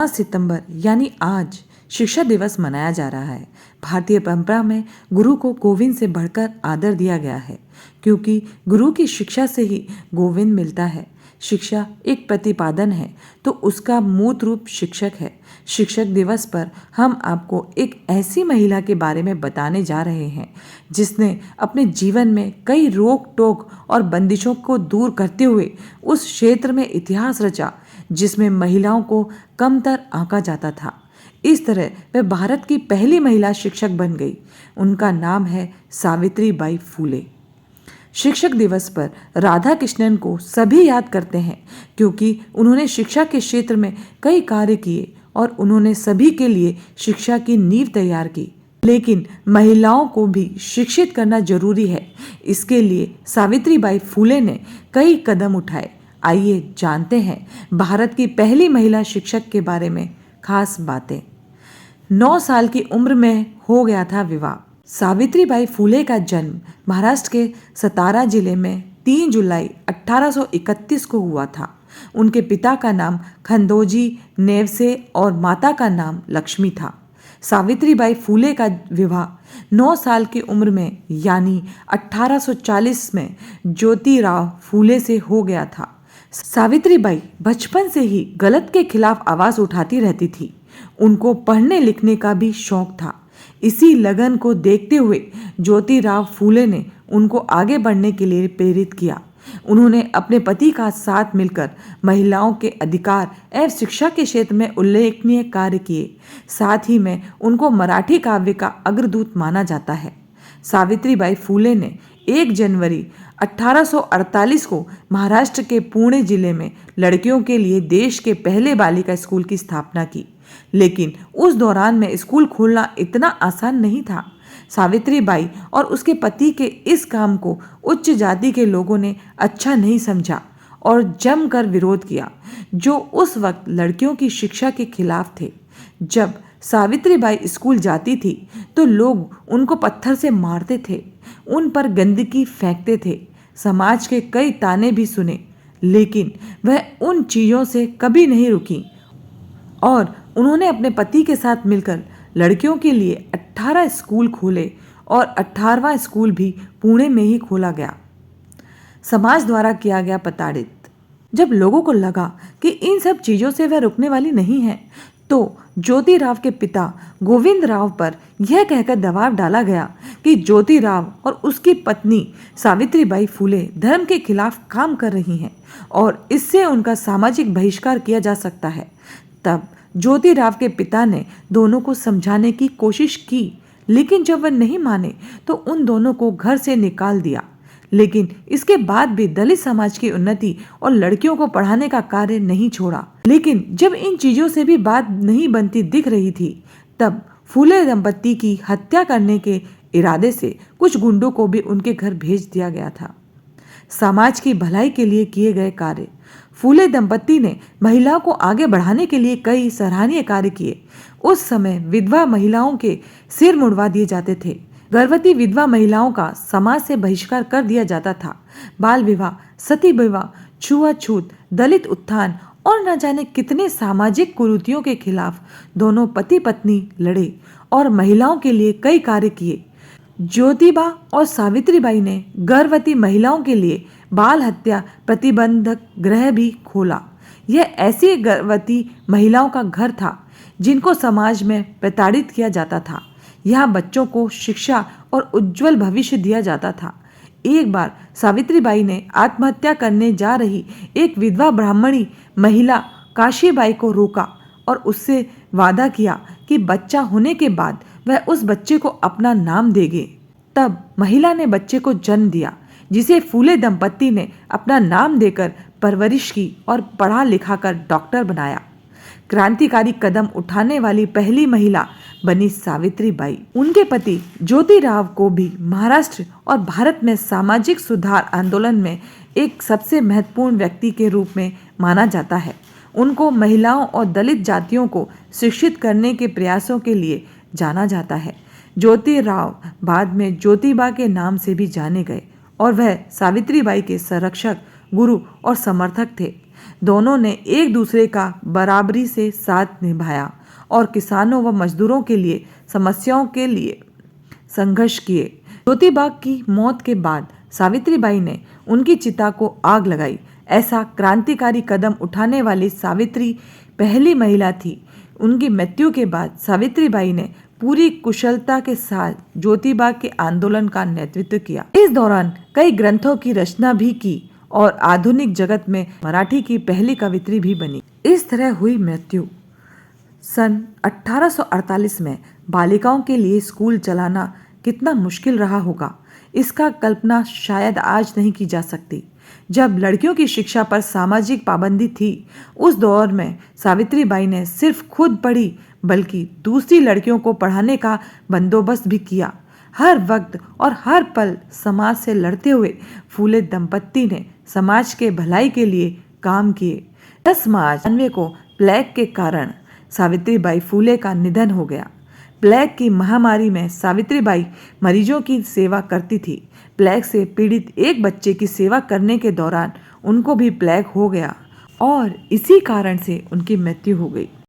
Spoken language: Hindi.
सितंबर यानी आज शिक्षा दिवस मनाया जा रहा है। भारतीय परंपरा में गुरु को गोविंद से बढ़कर आदर दिया गया है, क्योंकि गुरु की शिक्षा से ही गोविंद मिलता है। शिक्षा एक प्रतिपादन है तो उसका मूर्त रूप शिक्षक है। शिक्षक दिवस पर हम आपको एक ऐसी महिला के बारे में बताने जा रहे हैं जिसने अपने जीवन में कई रोक टोक और बंदिशों को दूर करते हुए उस क्षेत्र में इतिहास रचा जिसमें महिलाओं को कमतर आंका जाता था। इस तरह वह भारत की पहली महिला शिक्षक बन गई। उनका नाम है सावित्री बाई फूले। शिक्षक दिवस पर राधा कृष्णन को सभी याद करते हैं, क्योंकि उन्होंने शिक्षा के क्षेत्र में कई कार्य किए और उन्होंने सभी के लिए शिक्षा की नींव तैयार की। लेकिन महिलाओं को भी शिक्षित करना जरूरी है। इसके लिए सावित्री बाई फूले ने कई कदम उठाए। आइए जानते हैं भारत की पहली महिला शिक्षक के बारे में खास बातें। 9 साल की उम्र में हो गया था विवाह। सावित्री बाई फूले का जन्म महाराष्ट्र के सतारा जिले में 3 जुलाई 1831 को हुआ था। उनके पिता का नाम खंदोजी नेवसे और माता का नाम लक्ष्मी था। सावित्री बाई फूले का विवाह 9 साल की उम्र में यानी 1840 में ज्योतिराव फूले से हो गया था। सावित्री बाई बचपन से ही गलत के खिलाफ आवाज उठाती रहती थी। उनको पढ़ने लिखने का भी शौक था। इसी लगन को देखते हुए ज्योतिराव फूले ने उनको आगे बढ़ने के लिए प्रेरित किया। उन्होंने अपने पति का साथ मिलकर महिलाओं के अधिकार एवं शिक्षा के क्षेत्र में उल्लेखनीय कार्य किए। साथ ही में उनको मराठी काव्य का अग्रदूत माना जाता है। सावित्री बाई फूले ने 1 जनवरी 1848 को महाराष्ट्र के पुणे जिले में लड़कियों के लिए देश के पहले बालिका स्कूल की स्थापना की। लेकिन उस दौरान में स्कूल खोलना इतना आसान नहीं था। सावित्री बाई और उसके पति के इस काम को उच्च जाति के लोगों ने अच्छा नहीं समझा और जमकर विरोध किया, जो उस वक्त लड़कियों की शिक्षा के खिलाफ थे। जब सावित्री बाई स्कूल जाती थी तो लोग उनको पत्थर से मारते थे, उन पर गंदगी फेंकते थे। समाज के कई ताने भी सुने, लेकिन वह उन चीज़ों से कभी नहीं रुकी और उन्होंने अपने पति के साथ मिलकर लड़कियों के लिए 18 स्कूल खोले और 18वां स्कूल भी पुणे में ही खोला गया। समाज द्वारा किया गया प्रताड़ित। जब लोगों को लगा कि इन सब चीज़ों से वह रुकने वाली नहीं है, तो ज्योतिराव के पिता गोविंद राव पर यह कहकर दबाव डाला गया कि ज्योतिराव और उसकी पत्नी सावित्री बाई फूले धर्म के खिलाफ काम कर रही हैं और इससे उनका सामाजिक बहिष्कार किया जा सकता है। तब ज्योतिराव के पिता ने दोनों को समझाने की कोशिश की, लेकिन जब वह नहीं माने तो उन दोनों को घर से निकाल दिया। लेकिन इसके बाद भी दलित समाज की उन्नति और लड़कियों को पढ़ाने का कार्य नहीं छोड़ा। लेकिन जब इन चीजों से भी बात नहीं बनती दिख रही थी, तब फूले दंपत्ति की हत्या करने के इरादे से कुछ गुंडों को भी उनके घर भेज दिया गया था। समाज की भलाई के लिए किए गए कार्य। फूले दंपत्ति ने महिलाओं को आगे बढ़ाने के लिए कई सराहनीय कार्य किए। उस समय विधवा महिलाओं के सिर मुड़वा दिए जाते थे। गर्भवती विधवा महिलाओं का समाज से बहिष्कार कर दिया जाता था। बाल विवाह, सती विवाह, छुआछूत, दलित उत्थान और न जाने कितने सामाजिक कुरीतियों के खिलाफ दोनों पति पत्नी लड़े और महिलाओं के लिए कई कार्य किए। ज्योतिबा और सावित्री बाई ने गर्भवती महिलाओं के लिए बाल हत्या प्रतिबंधक गृह भी खोला। यह ऐसी गर्भवती महिलाओं का घर था जिनको समाज में प्रताड़ित किया जाता था। यहाँ बच्चों को शिक्षा और उज्जवल भविष्य दिया जाता था। एक बार सावित्री बाई ने आत्महत्या करने जा रही एक विधवा ब्राह्मणी महिला काशीबाई को रोका और उससे वादा किया कि बच्चा होने के बाद वह उस बच्चे को अपना नाम देंगे। तब महिला ने बच्चे को जन्म दिया, जिसे फूले दंपत्ति ने अपना नाम देकर परवरिश की और पढ़ा लिखा कर डॉक्टर बनाया। क्रांतिकारी कदम उठाने वाली पहली महिला बनी सावित्री बाई। उनके पति ज्योतिराव को भी महाराष्ट्र और भारत में सामाजिक सुधार आंदोलन में एक सबसे महत्वपूर्ण व्यक्ति के रूप में माना जाता है। उनको महिलाओं और दलित जातियों को शिक्षित करने के प्रयासों के लिए जाना जाता है। ज्योतिराव बाद में ज्योतिबा के नाम से भी जाने गए और वह सावित्री बाई के संरक्षक, गुरु और समर्थक थे। दोनों ने एक दूसरे का बराबरी से साथ निभाया और किसानों व मजदूरों के लिए समस्याओं के लिए संघर्ष किए। ज्योतिबा की मौत के बाद सावित्रीबाई ने उनकी चिता को आग लगाई। ऐसा क्रांतिकारी कदम उठाने वाली सावित्री पहली महिला थी। उनकी मृत्यु के बाद सावित्रीबाई ने पूरी कुशलता के साथ ज्योतिबा के आंदोलन का नेतृत्व किया। इस दौरान कई ग्रंथों की रचना भी की और आधुनिक जगत में मराठी की पहली कवित्री भी बनी। इस तरह हुई मृत्यु। सन 1848 में बालिकाओं के लिए स्कूल चलाना कितना मुश्किल रहा होगा, इसका कल्पना शायद आज नहीं की जा सकती। जब लड़कियों की शिक्षा पर सामाजिक पाबंदी थी, उस दौर में सावित्रीबाई ने सिर्फ खुद पढ़ी बल्कि दूसरी लड़कियों को पढ़ाने का बंदोबस्त भी किया। हर वक्त और हर पल समाज से लड़ते हुए फूले दंपत्ति ने समाज के भलाई के लिए काम किए। 10 मार्च 1992 को प्लेग के कारण सावित्रीबाई फूले का निधन हो गया। प्लेग की महामारी में सावित्रीबाई मरीजों की सेवा करती थी। प्लेग से पीड़ित एक बच्चे की सेवा करने के दौरान उनको भी प्लेग हो गया और इसी कारण से उनकी मृत्यु हो गई।